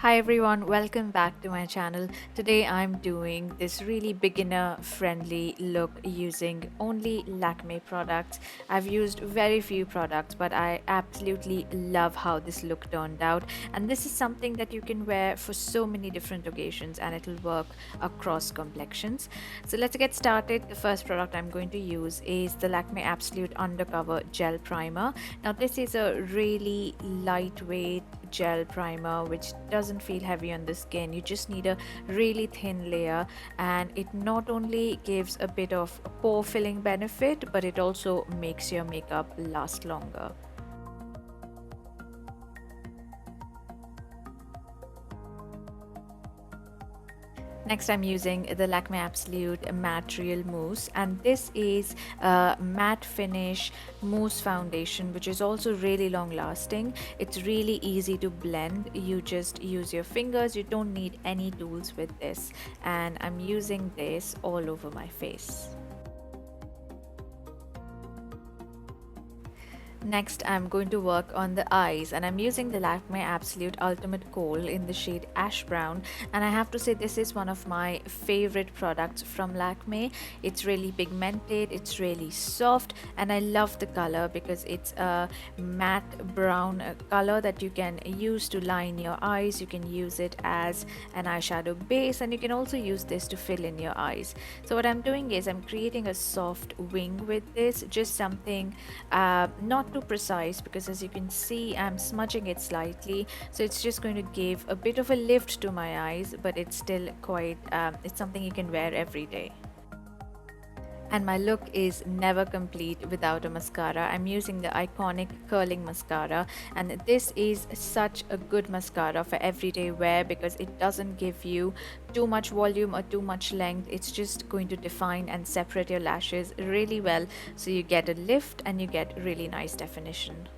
Hi everyone, welcome back to my channel. Today I'm doing this really beginner friendly look using only Lakme products. I've used very few products, but I absolutely love how this look turned out, and this is something that you can wear for so many different occasions and it'll work across complexions. So let's get started. The first product I'm going to use is the Lakme Absolute Undercover Gel Primer. Now this is a really lightweight gel primer which doesn't feel heavy on the skin. You just need a really thin layer, and it not only gives a bit of pore filling benefit, but it also makes your makeup last longer. Next, I'm using the Lakme Absolute Mattreal Mousse, and this is a matte finish mousse foundation which is also really long lasting. It's really easy to blend. You just use your fingers, you don't need any tools with this, and I'm using this all over my face. Next, I'm going to work on the eyes, and I'm using the Lakme Absolute Ultimate Kohl in the shade Ash Brown, and I have to say this is one of my favorite products from Lakme. It's really pigmented, it's really soft, and I love the color because it's a matte brown color that you can use to line your eyes. You can use it as an eyeshadow base, and you can also use this to fill in your eyes. So what I'm doing is I'm creating a soft wing with this, just something not too precise, because as you can see I'm smudging it slightly, so it's just going to give a bit of a lift to my eyes, but it's still quite it's something you can wear every day. And my look is never complete without a mascara. I'm using the Eyeconic curling mascara, and this is such a good mascara for everyday wear because it doesn't give you too much volume or too much length. It's just going to define and separate your lashes really well, so you get a lift and you get really nice definition.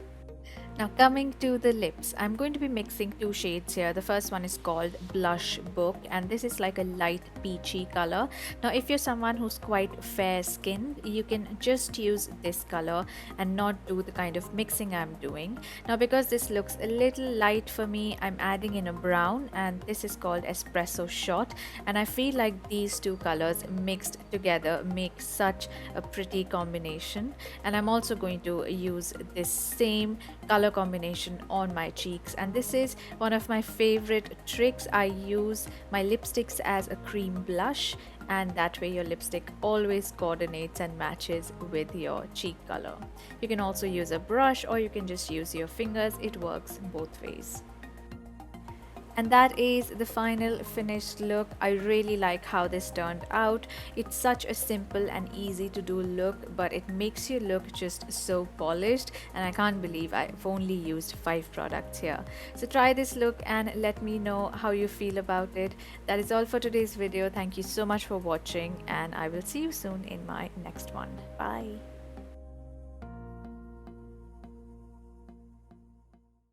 Now coming to the lips, I'm going to be mixing two shades here. The first one is called Blush Book, and this is like a light peachy color. Now if you're someone who's quite fair skinned, you can just use this color and not do the kind of mixing I'm doing. Now because this looks a little light for me, I'm adding in a brown, and this is called Espresso Shot, and I feel like these two colors mixed together make such a pretty combination. And I'm also going to use this same color combination on my cheeks, and this is one of my favorite tricks. I use my lipsticks as a cream blush, and that way your lipstick always coordinates and matches with your cheek color. You can also use a brush, or you can just use your fingers. It works both ways. And that is the final finished look. I really like how this turned out. It's such a simple and easy to do look, but it makes you look just so polished, and I can't believe I've only used 5 products here. So try this look and let me know how you feel about it. That is all for today's video. Thank you so much for watching, and I will see you soon in my next one. Bye.